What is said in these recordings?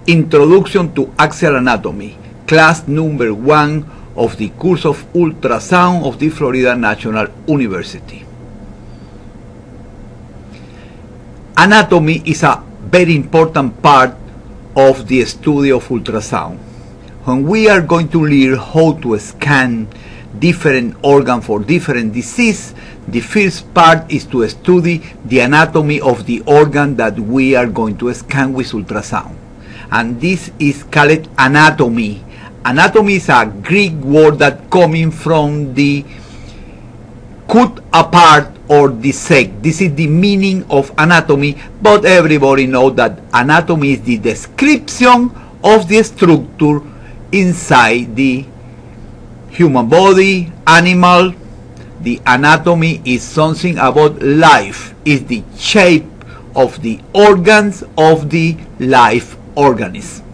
Introduction to Axial Anatomy, class number 1 of the course of ultrasound of the Florida National University. Anatomy is a very important part of the study of ultrasound. When we are going to learn how to scan different organs for different disease, the first part is to study the anatomy of the organ that we are going to scan with ultrasound. And this is called anatomy. Anatomy is a Greek word that coming from the cut apart or dissect. This is the meaning of anatomy, but everybody knows that anatomy is the description of the structure inside the human body, animal. The anatomy is something about life, is the shape of the organs of the life organism.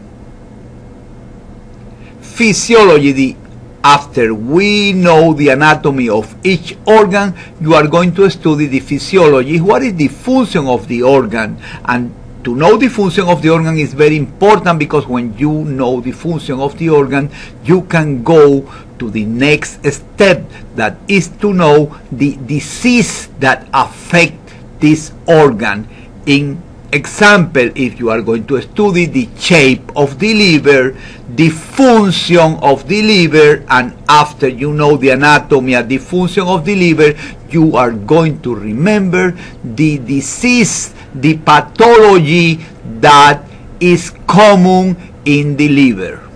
Physiology, after we know the anatomy of each organ, you are going to study the physiology. What is the function of the organ? And to know the function of the organ is very important, because when you know the function of the organ, you can go to the next step, that is to know the disease that affect this organ. In example, if you are going to study the shape of the liver, the function of the liver, and after you know the anatomy and the function of the liver, you are going to remember the disease, the pathology that is common in the liver.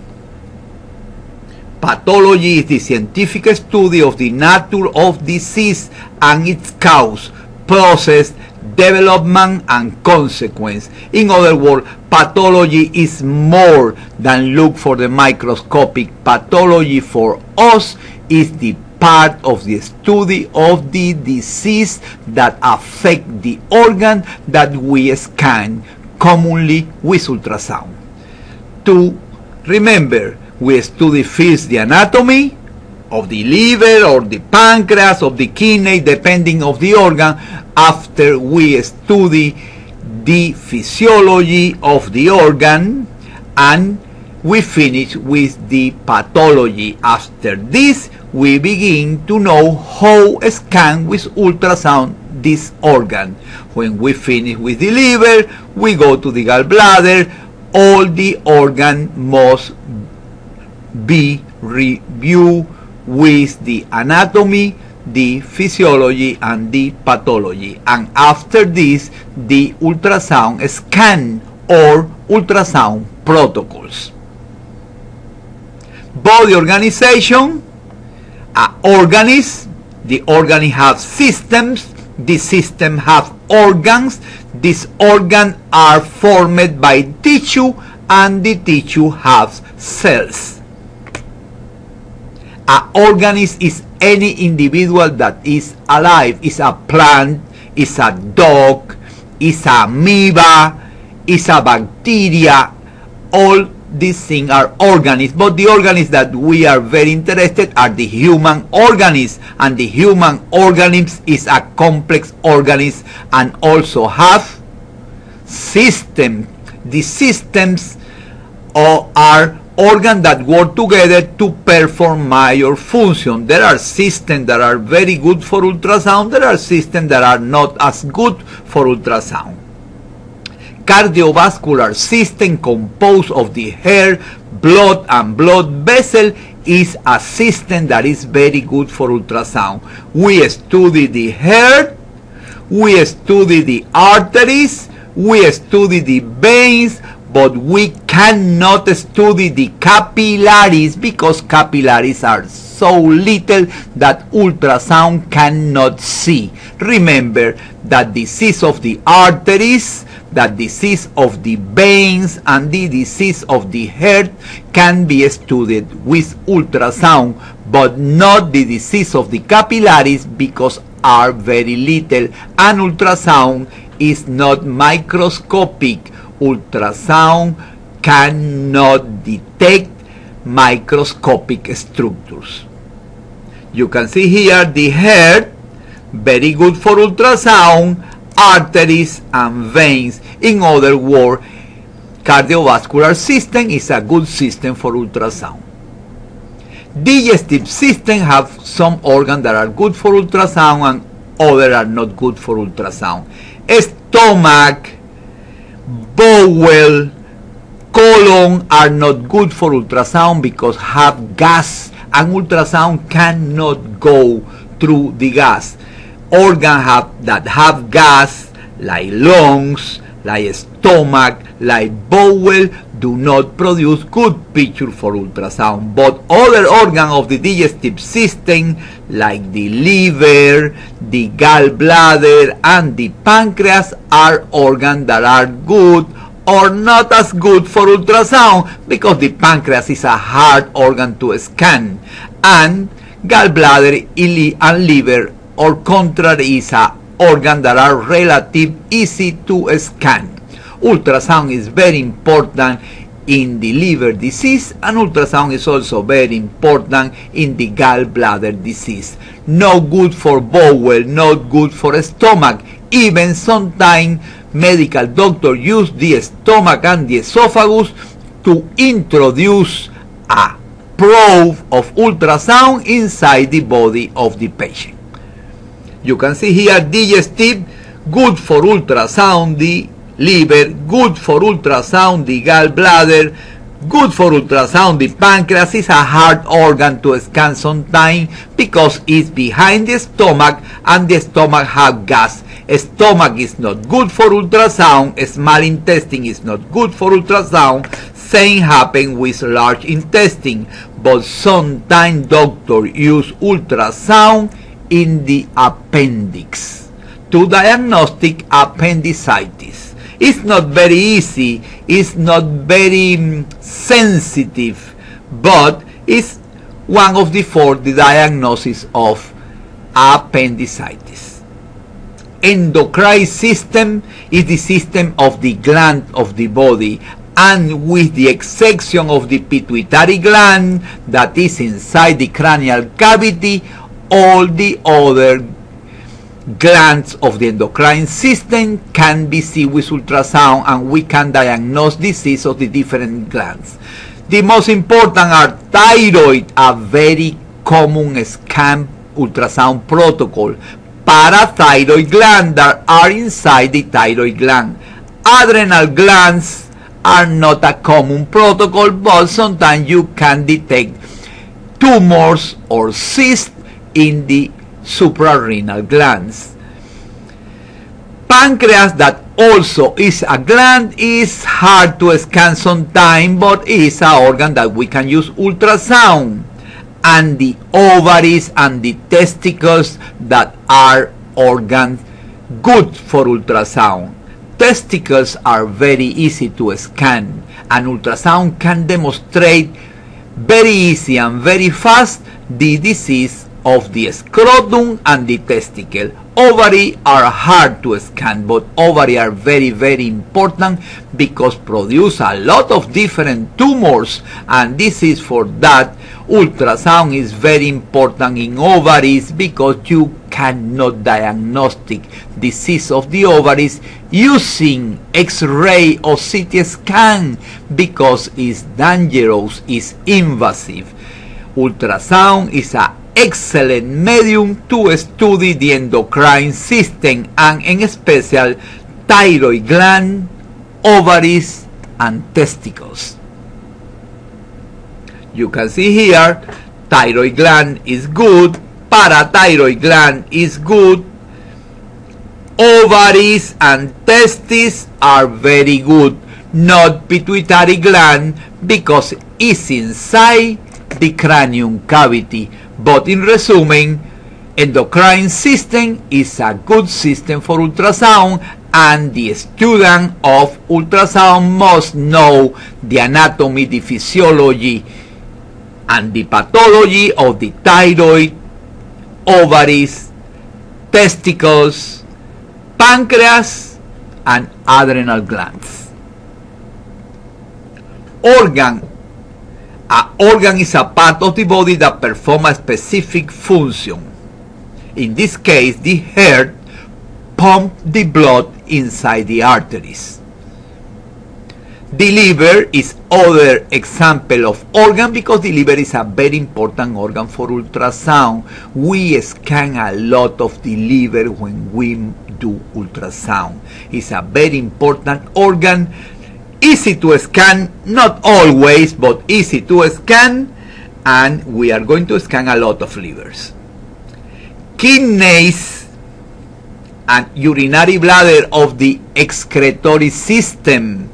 Pathology is the scientific study of the nature of disease and its cause, process, development and consequence. In other words, pathology is more than look for the microscopic. Pathology for us is the part of the study of the disease that affect the organ that we scan commonly with ultrasound. To remember, we study first the anatomy of the liver or the pancreas, of the kidney, depending of the organ. After we study the physiology of the organ, and we finish with the pathology. After this, we begin to know how to scan with ultrasound this organ. When we finish with the liver, we go to the gallbladder. All the organ must be reviewed with the anatomy, the physiology and the pathology, and after this the ultrasound scan or ultrasound protocols. Body organization. Organism. The organism have systems. The system have organs. These organs are formed by tissue, and the tissue has cells. An organism is any individual that is alive. Is a plant, is a dog, is a amoeba, is a bacteria. All these things are organisms, but the organisms that we are very interested are the human organisms, and the human organism is a complex organism and also have systems. The systems are organs that work together to perform major function. There are systems that are very good for ultrasound. There are systems that are not as good for ultrasound. Cardiovascular system, composed of the heart, blood and blood vessel, is a system that is very good for ultrasound. We study the heart, we study the arteries, we study the veins, but we cannot study the capillaries, because capillaries are so little that ultrasound cannot see. Remember that disease of the arteries, that disease of the veins, and the disease of the heart can be studied with ultrasound, but not the disease of the capillaries, because are very little, and ultrasound is not microscopic. Ultrasound cannot detect microscopic structures. You can see here the heart, very good for ultrasound, arteries and veins. In other words, Cardiovascular system is a good system for ultrasound. Digestive system have some organs that are good for ultrasound and others are not good for ultrasound. Stomach, bowel, colon are not good for ultrasound because have gas, and ultrasound cannot go through the gas. Organs that have gas, like lungs, like stomach, like bowel, do not produce good picture for ultrasound. But other organs of the digestive system, like the liver, the gallbladder, and the pancreas, are organs that are good or not as good for ultrasound because the pancreas is a hard organ to scan, and gallbladder and liver, or contrary, is a organ that are relatively easy to scan. Ultrasound is very important in the liver disease, and ultrasound is also very important in the gallbladder disease. No good for bowel, not good for stomach. Even sometimes medical doctors use the stomach and the esophagus to introduce a probe of ultrasound inside the body of the patient. You can see here digestive, good for ultrasound the liver, good for ultrasound the gallbladder, good for ultrasound the pancreas. Is a hard organ to scan sometimes because it's behind the stomach and the stomach have gas. Stomach is not good for ultrasound, small intestine is not good for ultrasound. Same happen with large intestine, but sometimes doctors use ultrasound in the appendix to diagnostic appendicitis. It's not very easy, it's not very sensitive, but it's one of the 4 diagnoses of appendicitis. Endocrine system is the system of the gland of the body, and with the exception of the pituitary gland that is inside the cranial cavity, all the other glands of the endocrine system can be seen with ultrasound, and we can diagnose disease of the different glands. The most important are thyroid, a very common scan ultrasound protocol. Parathyroid gland that are inside the thyroid gland. Adrenal glands are not a common protocol, but sometimes you can detect tumors or cysts in the suprarenal glands. Pancreas, that also is a gland, is hard to scan sometimes, but is an organ that we can use ultrasound. And the ovaries and the testicles, that are organs good for ultrasound. Testicles are very easy to scan, and ultrasound can demonstrate very easy and very fast the disease of the scrotum and the testicle. Ovary are hard to scan, but ovary are very, very important because produce a lot of different tumors, and this is for that ultrasound is very important in ovaries, because you cannot diagnostic disease of the ovaries using X-ray or CT scan because it's dangerous, it's invasive. Ultrasound is an excellent medium to study the endocrine system, and in special thyroid gland, ovaries, and testicles. You can see here, thyroid gland is good, parathyroid gland is good, ovaries and testes are very good, not pituitary gland because it's inside the cranium cavity. But in resume, endocrine system is a good system for ultrasound, and the student of ultrasound must know the anatomy, the physiology, and the pathology of the thyroid, ovaries, testicles, pancreas, and adrenal glands. Organ. An organ is a part of the body that performs a specific function. In this case, the heart pumps the blood inside the arteries. The liver is other example of organ because the liver is a very important organ for ultrasound. We scan a lot of the liver when we do ultrasound. It's a very important organ, easy to scan, not always, but easy to scan, and we are going to scan a lot of livers. Kidneys and urinary bladder of the excretory system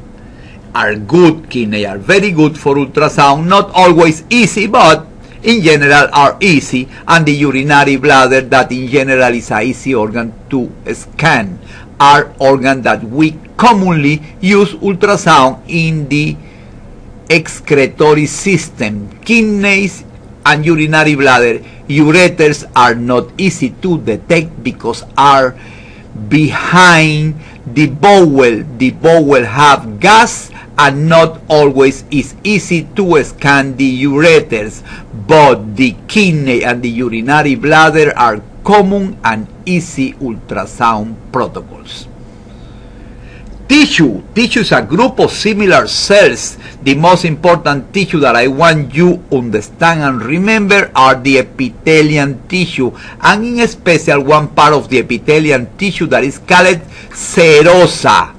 are good. Kidney are very good for ultrasound, not always easy, but in general are easy, and the urinary bladder, that in general is an easy organ to scan, are organs that we commonly use ultrasound in the excretory system. Kidneys and urinary bladder. Ureters are not easy to detect because are behind the bowel. The bowel have gas, and not always is easy to scan the ureters, but the kidney and the urinary bladder are common and easy ultrasound protocols. Tissue is a group of similar cells. The most important tissue that I want you to understand and remember are the epithelial tissue, and in special one part of the epithelial tissue that is called serosa.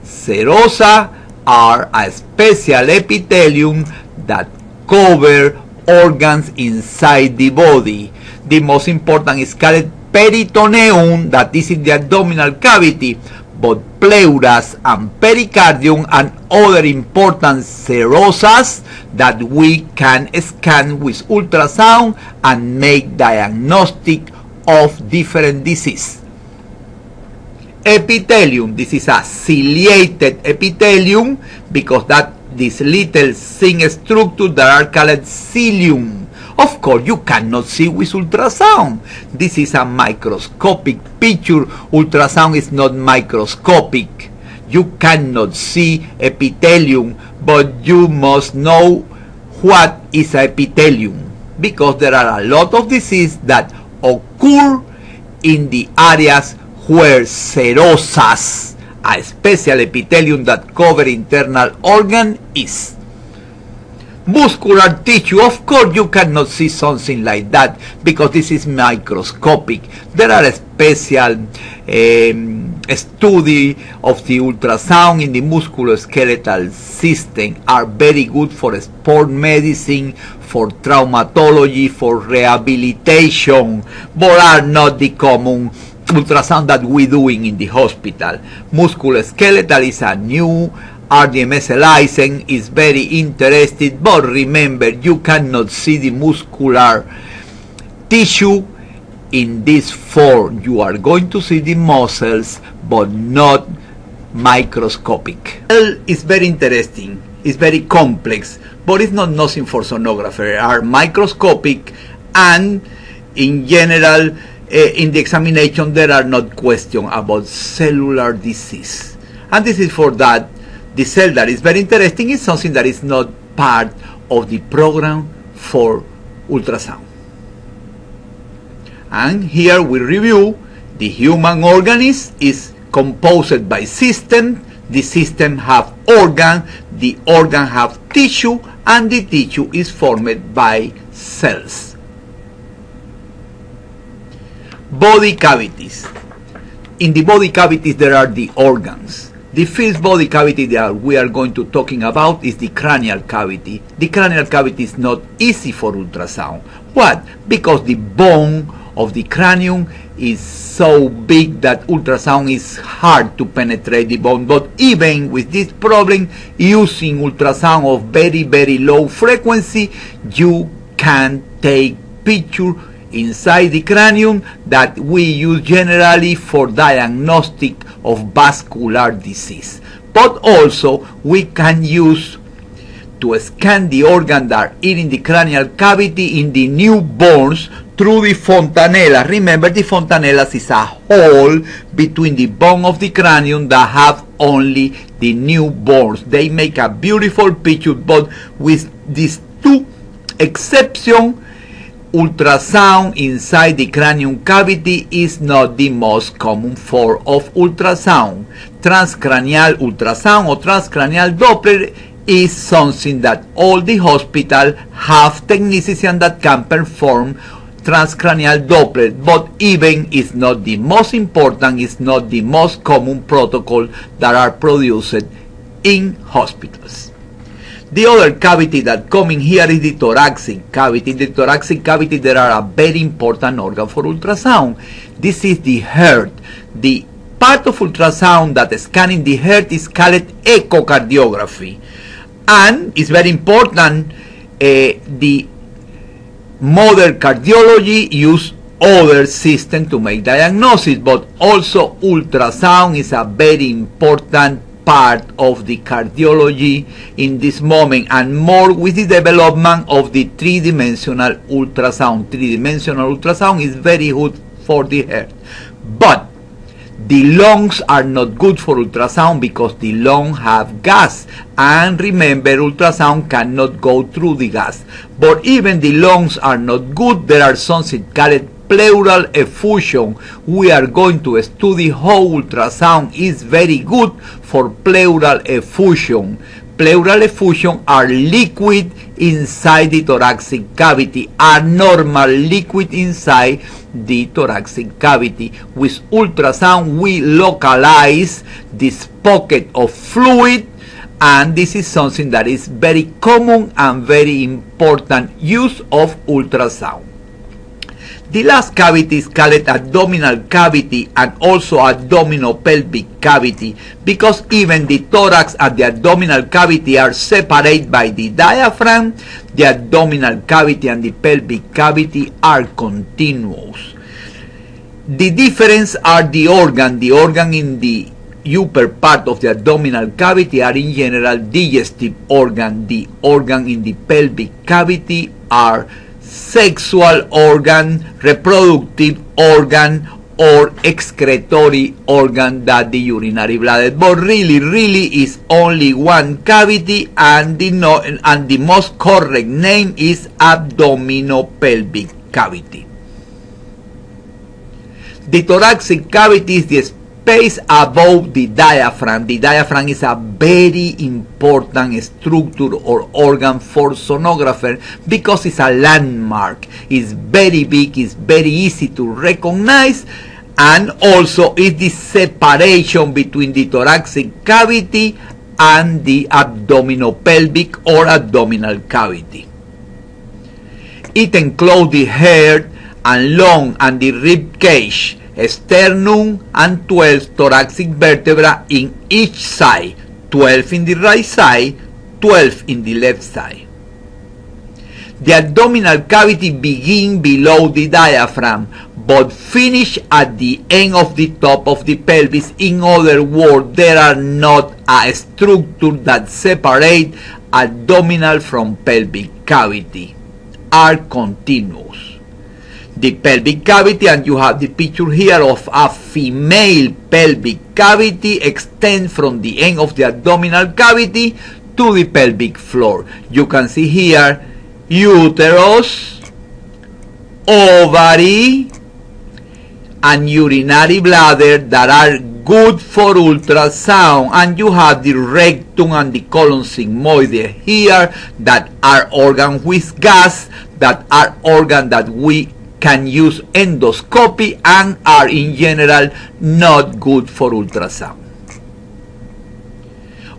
Serosa are a special epithelium that cover organs inside the body. The most important is called peritoneum, that is in the abdominal cavity, but pleuras and pericardium and other important serosas that we can scan with ultrasound and make diagnostic of different disease. Epithelium, this is a ciliated epithelium because that these little thin structures that are called cilium. Of course, you cannot see with ultrasound. This is a microscopic picture. Ultrasound is not microscopic. You cannot see epithelium, but you must know what is epithelium, because there are a lot of diseases that occur in the areas where serosas, a special epithelium that cover internal organ, is. Muscular tissue, of course you cannot see something like that because this is microscopic. There are special study of the ultrasound in the musculoskeletal system, are very good for sport medicine, for traumatology, for rehabilitation, but are not the common ultrasound that we're doing in the hospital. Musculoskeletal is a new RDMS license, is very interesting, but remember, you cannot see the muscular tissue in this form. You are going to see the muscles, but not microscopic. It's very interesting, it's very complex, but it's not nothing for sonographer. Are microscopic, and in general, in the examination there are not questions about cellular disease, and this is for that. The cell that is very interesting is something that is not part of the program for ultrasound. And here we review the human organism is composed by system. The system have organ, the organ have tissue, and the tissue is formed by cells. Body cavities. In the body cavities there are the organs. The first body cavity that we are going to talking about is the cranial cavity. The cranial cavity is not easy for ultrasound. What? Because the bone of the cranium is so big that ultrasound is hard to penetrate the bone. But even with this problem, using ultrasound of very, very low frequency, you can take picture inside the cranium that we use generally for diagnostic of vascular disease. But also we can use to scan the organ that are in the cranial cavity in the newborns through the fontanella. Remember, the fontanellas is a hole between the bone of the cranium that have only the newborns. They make a beautiful picture, but with these two exceptions, ultrasound inside the cranium cavity is not the most common form of ultrasound. Transcranial ultrasound or transcranial Doppler is something that all the hospitals have technicians that can perform transcranial Doppler, but even is not the most important, is not the most common protocol that are produced in hospitals. The other cavity that coming here is the thoracic cavity. In the thoracic cavity there are a very important organ for ultrasound. This is the heart. The part of ultrasound that is scanning the heart is called echocardiography. And it's very important, the modern cardiology use other system to make diagnosis, but also ultrasound is a very important part of the cardiology in this moment, and more with the development of the three-dimensional ultrasound. Three-dimensional ultrasound is very good for the heart, but the lungs are not good for ultrasound because the lungs have gas, and remember, ultrasound cannot go through the gas. But even the lungs are not good. There are something called pleural effusion. We are going to study how ultrasound is very good for pleural effusion. Pleural effusion are liquid inside the thoracic cavity, are normal liquid inside the thoracic cavity. With ultrasound we localize this pocket of fluid, and this is something that is very common and very important use of ultrasound. The last cavity is called abdominal cavity and also abdominopelvic cavity, because even the thorax and the abdominal cavity are separated by the diaphragm. The abdominal cavity and the pelvic cavity are continuous. The difference are the organ. The organ in the upper part of the abdominal cavity are in general digestive organ. The organ in the pelvic cavity are sexual organ, reproductive organ, or excretory organ, that the urinary bladder. But really is only one cavity, and the most correct name is abdominopelvic cavity. The thoracic cavity is the space above the diaphragm. The diaphragm is a very important structure or organ for sonographer because it's a landmark. It's very big, it's very easy to recognize, and also it's the separation between the thoracic cavity and the abdominopelvic or abdominal cavity. It encloses the heart and lung and the rib cage, sternum, and 12 thoracic vertebrae in each side, 12 in the right side, 12 in the left side. The abdominal cavity begins below the diaphragm but finish at the end of the top of the pelvis. In other words, there are not a structure that separate abdominal from pelvic cavity, are continuous. The pelvic cavity, and you have the picture here of a female pelvic cavity, extends from the end of the abdominal cavity to the pelvic floor. You can see here uterus, ovary, and urinary bladder that are good for ultrasound, and you have the rectum and the colon sigmoid here that are organs with gas, that are organs that we can use endoscopy and are in general not good for ultrasound.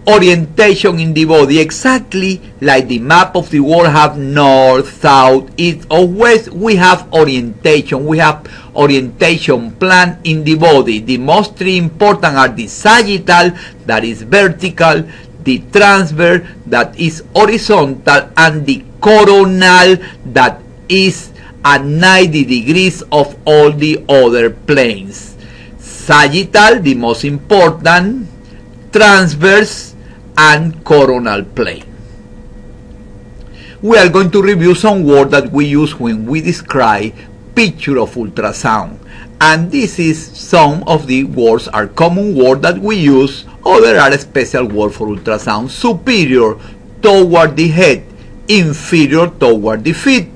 Orientation in the body, exactly like the map of the world have north, south, east or west, we have orientation. We have orientation plan in the body. The most three important are the sagittal, that is vertical, the transverse, that is horizontal, and the coronal, that is at 90 degrees of all the other planes. Sagittal, the most important, transverse, and coronal plane. We are going to review some words that we use when we describe picture of ultrasound, and this is some of the words are common words that we use, other are special words for ultrasound. Superior, toward the head, inferior, toward the feet,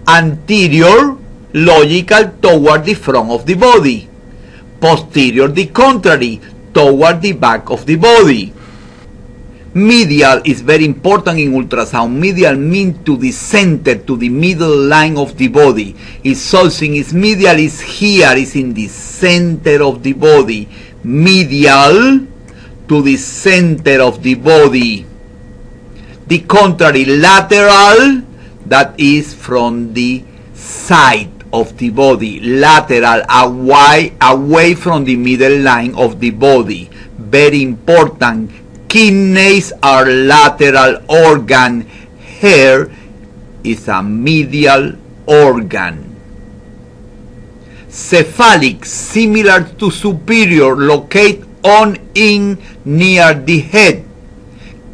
Anterior, logical, toward the front of the body. Posterior, the contrary, toward the back of the body. Medial is very important in ultrasound. Medial means to the center, to the middle line of the body. If something is medial, is here, is in the center of the body. Medial to the center of the body. The contrary, lateral, that is from the side of the body. Lateral, away from the middle line of the body. Very important. Kidneys are lateral organ. Hair is a medial organ. Cephalic, similar to superior, locate on in near the head.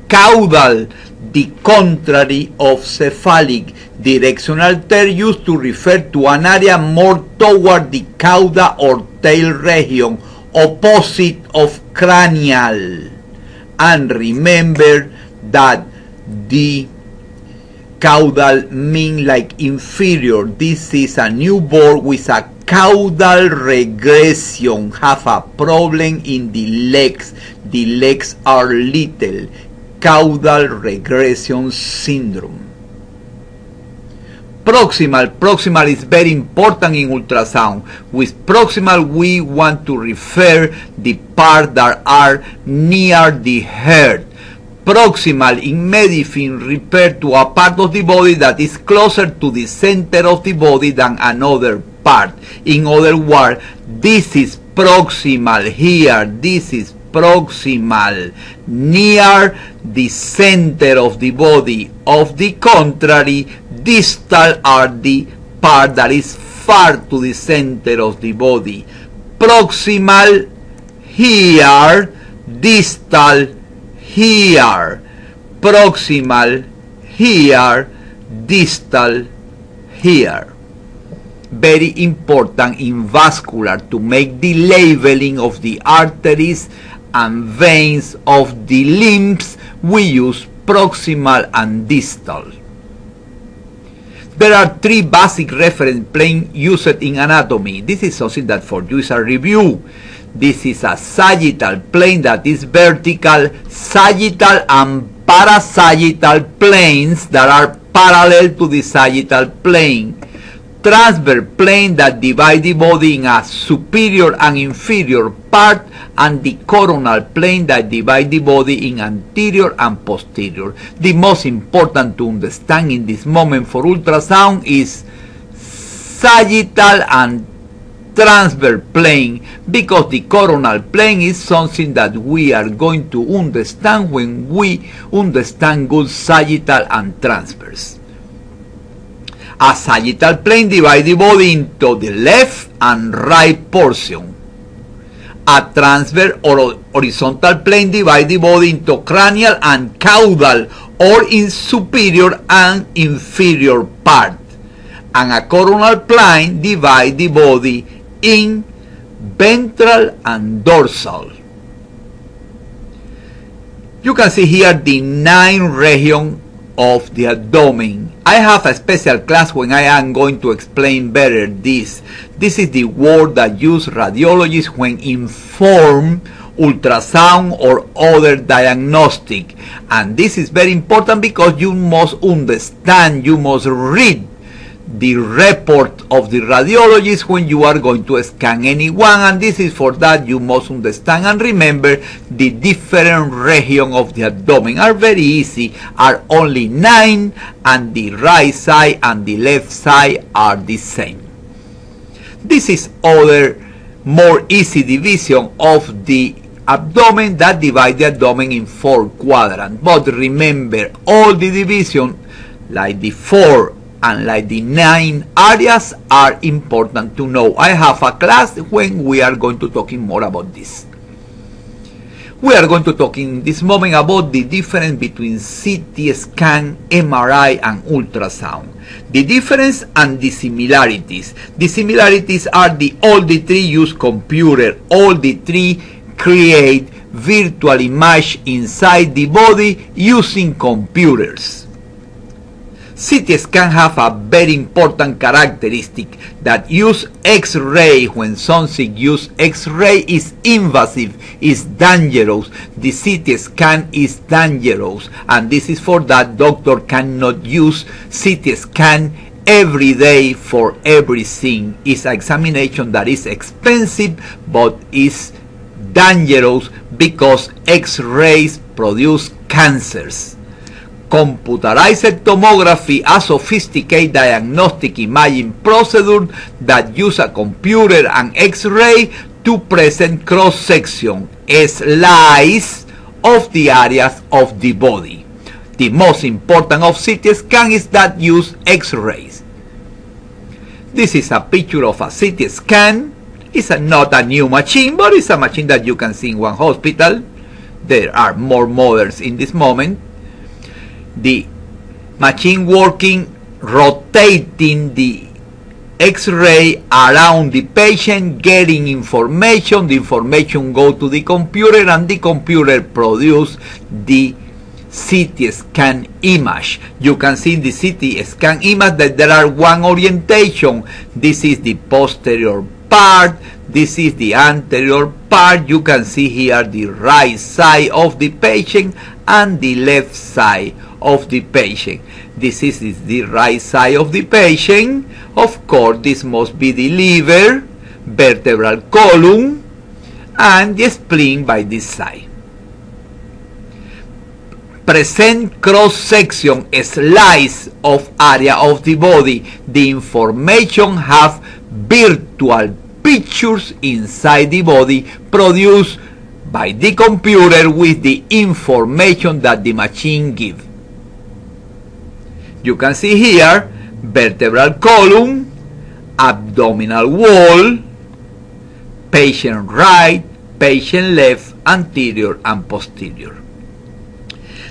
Caudal, the contrary of cephalic. Directional term used to refer to an area more toward the cauda or tail region, opposite of cranial. And remember that the caudal means like inferior. This is a newborn with a caudal regression, have a problem in the legs. The legs are little. Caudal regression syndrome. Proximal. Proximal is very important in ultrasound. With proximal, we want to refer the parts that are near the heart. Proximal in medicine refers to a part of the body that is closer to the center of the body than another part. In other words, this is proximal here. This is proximal, near the center of the body. Of the contrary, distal are the part that is far to the center of the body. Proximal here, distal here. Proximal here, distal here. Very important in vascular to make the labeling of the arteries and veins of the limbs. We use proximal and distal. There are three basic reference planes used in anatomy. This is something that for you is a review. This is a sagittal plane that is vertical, sagittal and parasagittal planes that are parallel to the sagittal plane. Transverse plane that divide the body in a superior and inferior part, and the coronal plane that divide the body in anterior and posterior. The most important to understand in this moment for ultrasound is sagittal and transverse plane, because the coronal plane is something that we are going to understand when we understand good sagittal and transverse. A sagittal plane divides the body into the left and right portion. A transverse or horizontal plane divides the body into cranial and caudal, or in superior and inferior part. And a coronal plane divides the body in ventral and dorsal. You can see here the 9 regions of the abdomen. I have a special class when I am going to explain better this. This is the word that use radiologists when inform ultrasound or other diagnostic. And this is very important because you must understand, you must read the report of the radiologist when you are going to scan anyone, and this is for that you must understand and remember the different regions of the abdomen are very easy, are only 9, and the right side and the left side are the same. This is other more easy division of the abdomen that divide the abdomen in 4 quadrants, but remember all the division like the 4 and like the 9 areas are important to know. I have a class when we are going to talking more about this. We are going to talk in this moment about the difference between CT scan, MRI and ultrasound. The difference and the similarities. The similarities are all the 3 use computer. All the 3 create virtual image inside the body using computers. CT scan have a very important characteristic that use X-ray. When something use X-ray is invasive, is dangerous. The CT scan is dangerous, and this is for that doctor cannot use CT scan every day for everything. It's an examination that is expensive but is dangerous because X-rays produce cancers. Computerized tomography, a sophisticated diagnostic imaging procedure that use a computer and X-ray to present cross-section, a slice of the areas of the body. The most important of CT scan is that use X-rays. This is a picture of a CT scan. It's not a new machine, but it's a machine that you can see in one hospital. There are more models in this moment. The machine working, rotating the X-ray around the patient, getting information. The information go to the computer, and the computer produce the CT scan image. You can see in the CT scan image that there are one orientation. This is the posterior part, this is the anterior part. You can see here the right side of the patient and the left side of the patient. This is the right side of the patient. Of course, this must be the liver, vertebral column, and the spleen by this side. Present cross-section, a slice of area of the body. The information have virtual pictures inside the body produced by the computer with the information that the machine gives. You can see here vertebral column, abdominal wall, patient right, patient left, anterior and posterior.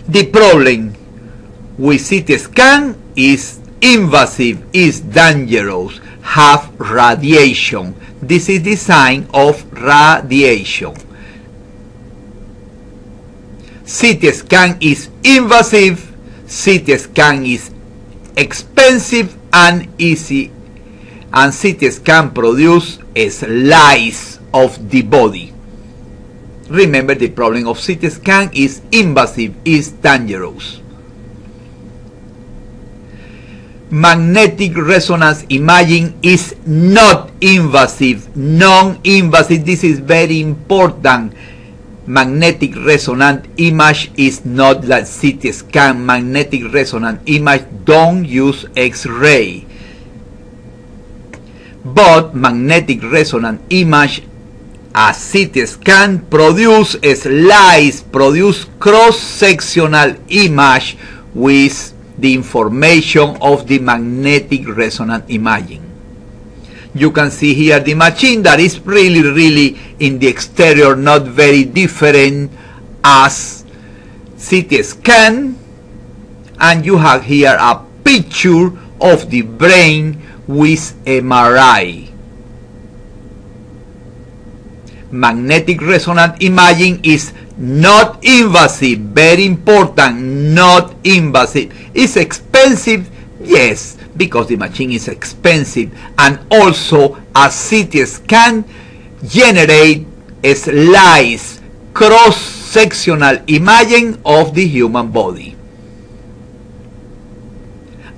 The problem with CT scan is invasive, is dangerous, have radiation. This is the sign of radiation. CT scan is invasive, CT scan is expensive and easy, and CT scan produce a slice of the body. Remember, the problem of CT scan is invasive, is dangerous. Magnetic resonance imaging is not invasive, non-invasive. This is very important. Magnetic resonance image is not like CT scan. Magnetic resonance image don't use X-ray. But magnetic resonance image, a CT scan produce a slice, produce cross-sectional image with the information of the magnetic resonance imaging. You can see here the machine that is really in the exterior not very different as CT scan, and you have here a picture of the brain with MRI. Magnetic resonance imaging is not invasive, very important, not invasive. It's expensive, yes, because the machine is expensive, and also a CT scan generate a slice, cross-sectional imaging of the human body.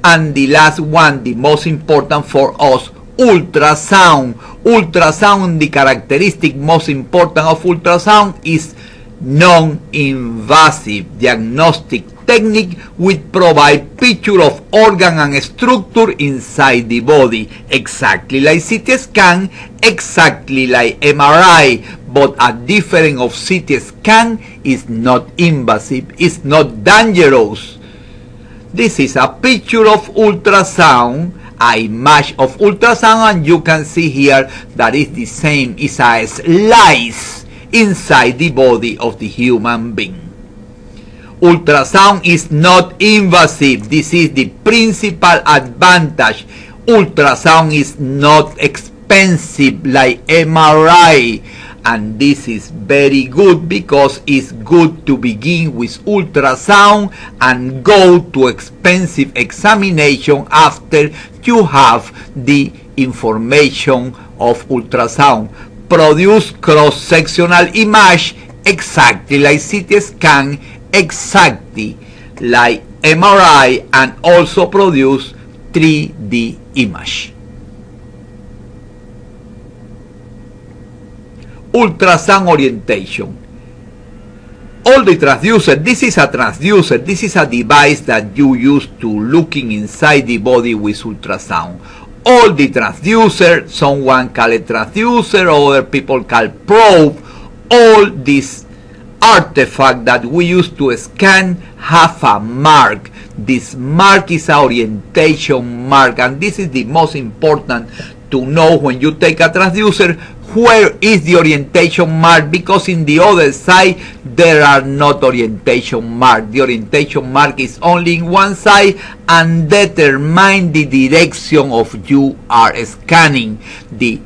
And the last one, the most important for us, ultrasound. Ultrasound, the characteristic most important of ultrasound is non-invasive diagnostic technique which provide picture of organ and structure inside the body, exactly like CT scan, exactly like MRI, but a difference of CT scan is not invasive, it's not dangerous. This is a picture of ultrasound, a image of ultrasound, and you can see here that is the same, it's a slice inside the body of the human being. Ultrasound is not invasive. This is the principal advantage. Ultrasound is not expensive like MRI, and this is very good because it's good to begin with ultrasound and go to expensive examination after you have the information of ultrasound. Produce cross-sectional image exactly like CT scan, exactly like MRI, and also produce 3D image. Ultrasound orientation. All the transducer, this is a transducer, this is a device that you use to looking inside the body with ultrasound. All the transducer, someone call it transducer, other people call probe, all this artifact that we use to scan have a mark. This mark is an orientation mark, and this is the most important to know when you take a transducer. Where is the orientation mark? Because in the other side there are not orientation mark. The orientation mark is only in one side and determine the direction of you are scanning. The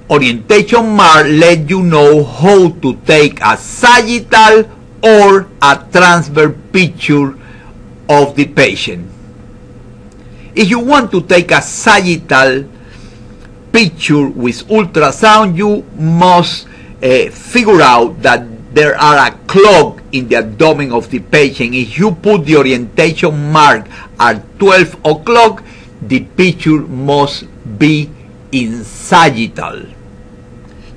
orientation mark let you know how to take a sagittal or a transverse picture of the patient. If you want to take a sagittal picture with ultrasound, you must figure out that there are a clog in the abdomen of the patient. If you put the orientation mark at 12 o'clock, the picture must be in sagittal.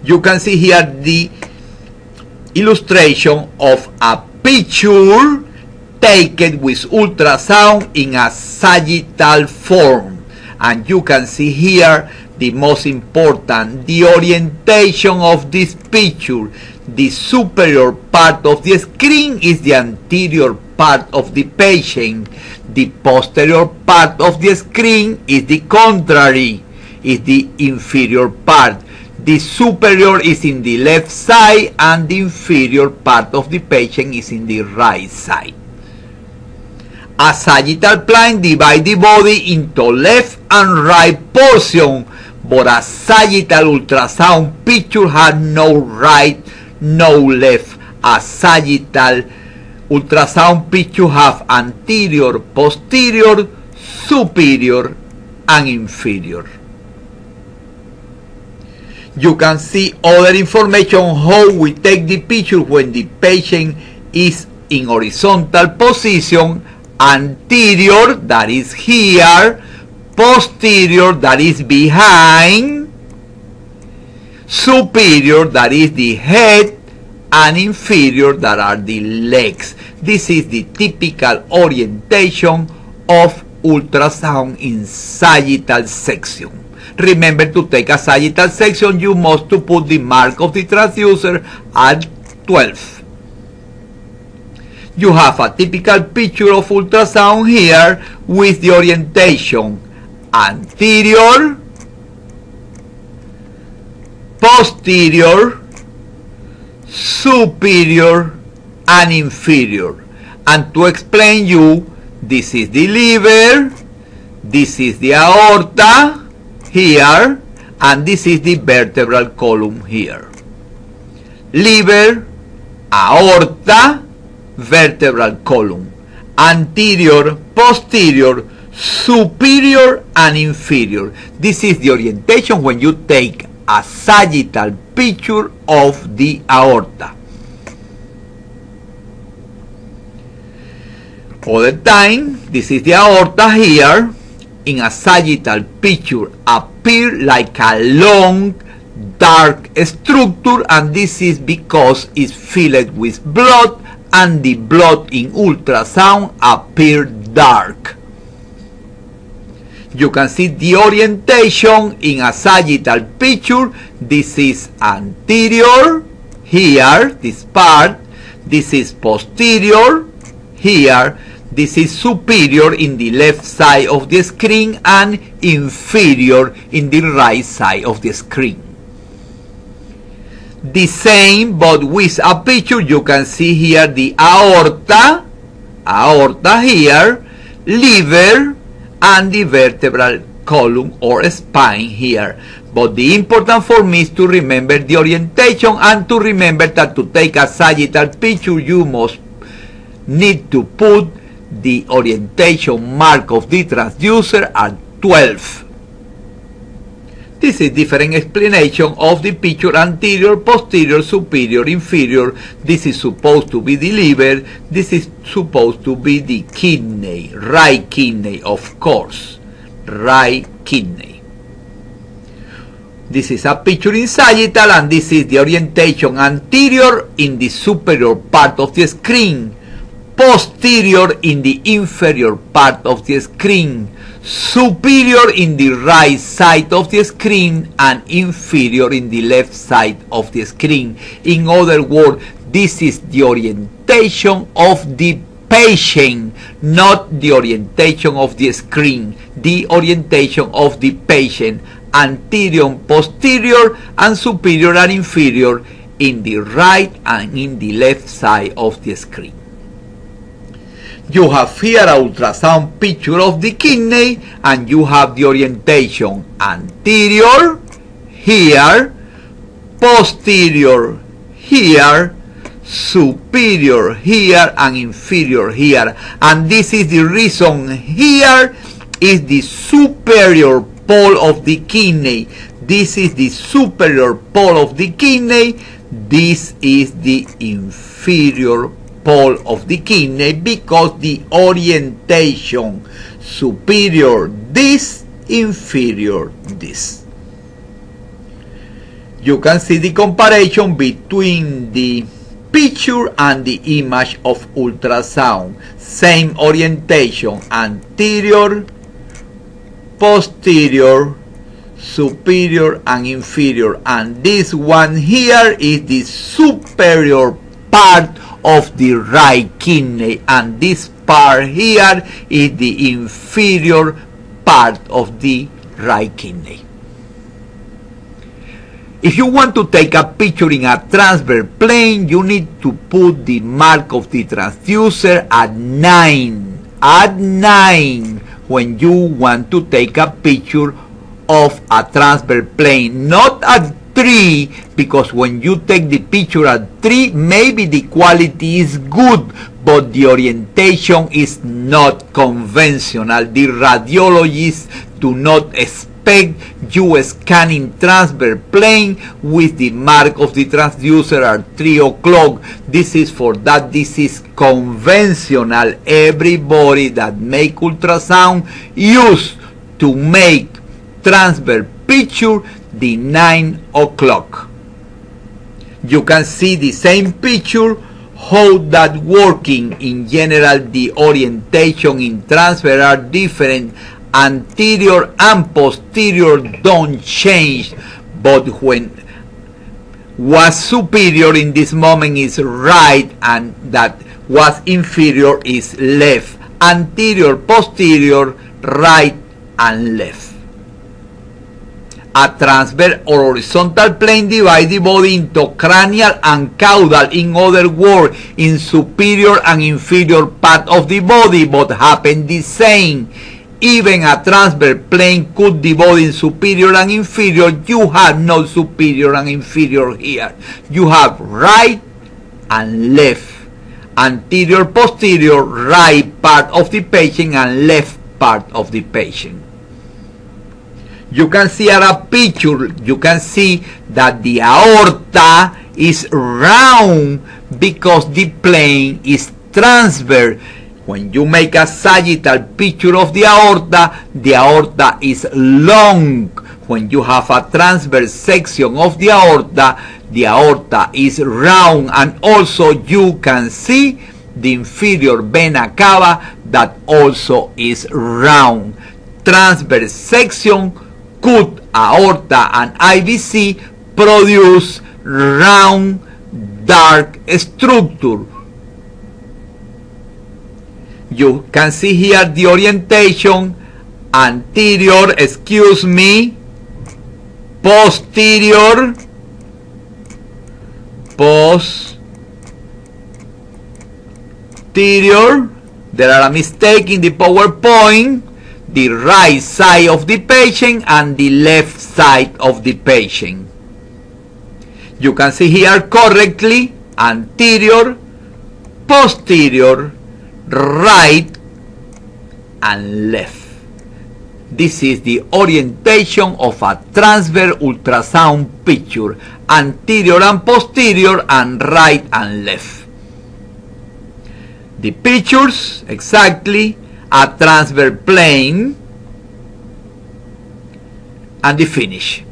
You can see here the illustration of a picture taken with ultrasound in a sagittal form, and you can see here the most important, the orientation of this picture. The superior part of the screen is the anterior part of the patient. The posterior part of the screen is the contrary, is the inferior part. The superior is in the left side and the inferior part of the patient is in the right side. A sagittal plane divides the body into left and right portion, but a sagittal ultrasound picture has no right, no left. A sagittal ultrasound picture has anterior, posterior, superior, and inferior. You can see other information how we take the picture when the patient is in horizontal position, anterior, that is here, posterior, that is behind, superior, that is the head, and inferior, that are the legs. This is the typical orientation of ultrasound in sagittal section. Remember, to take a sagittal section, you must to put the mark of the transducer at 12. You have a typical picture of ultrasound here with the orientation anterior, posterior, superior, and inferior. And to explain you, this is the liver, this is the aorta here, and this is the vertebral column here. Liver, aorta, vertebral column, anterior, posterior, superior, and inferior. This is the orientation when you take a sagittal picture of the aorta. Other time, this is the aorta here. In a sagittal picture appear like a long dark structure, and this is because it's filled with blood, and the blood in ultrasound appear dark. You can see the orientation in a sagittal picture. This is anterior here, this part. This is posterior here. This is superior in the left side of the screen and inferior in the right side of the screen. The same, but with a picture. You can see here the aorta here, liver, and the vertebral column or spine here. But the important for me is to remember the orientation and to remember that to take a sagittal picture you must need to put the orientation mark of the transducer at 12. This is different explanation of the picture: anterior, posterior, superior, inferior. This is supposed to be the liver. This is supposed to be the kidney, right kidney, of course, right kidney. This is a picture in sagittal, and this is the orientation: anterior in the superior part of the screen, posterior in the inferior part of the screen, superior in the right side of the screen, and inferior in the left side of the screen. In other words, this is the orientation of the patient, not the orientation of the screen, the orientation of the patient: anterior, posterior, and superior and inferior in the right and in the left side of the screen. You have here an ultrasound picture of the kidney, and you have the orientation: anterior here, posterior here, superior here, and inferior here. And this is the reason here is the superior pole of the kidney. This is the superior pole of the kidney. This is the inferior pole of the kidney, because the orientation: superior this, inferior this. You can see the comparison between the picture and the image of ultrasound. Same orientation: anterior, posterior, superior, and inferior. And this one here is the superior part of the right kidney, and this part here is the inferior part of the right kidney. If you want to take a picture in a transverse plane, you need to put the mark of the transducer at 9. At 9 when you want to take a picture of a transverse plane, not at 3, because when you take the picture at 3, maybe the quality is good, but the orientation is not conventional. The radiologists do not expect you scanning transverse plane with the mark of the transducer at 3 o'clock. This is for that. This is conventional. Everybody that make ultrasound used to make transverse picture the 9 o'clock. You can see the same picture, how that working. In general, the orientation in transfer are different. Anterior and posterior don't change, but when was superior in this moment is right, and that was inferior is left. Anterior, posterior, right and left. A transverse or horizontal plane divides the body into cranial and caudal. In other words, in superior and inferior part of the body, but happen the same. Even a transverse plane could divide in superior and inferior. You have no superior and inferior here. You have right and left. Anterior, posterior, right part of the patient and left part of the patient. You can see at a picture, you can see that the aorta is round because the plane is transverse. When you make a sagittal picture of the aorta is long. When you have a transverse section of the aorta is round. And also you can see the inferior vena cava that also is round. Transverse section, cut, aorta, and IVC produce round, dark structure. You can see here the orientation: anterior, posterior, there are a mistake in the PowerPoint. the right side of the patient and the left side of the patient. You can see here correctly anterior, posterior, right and left. This is the orientation of a transverse ultrasound picture, anterior and posterior and right and left. The pictures exactly a transverse plane and the finish.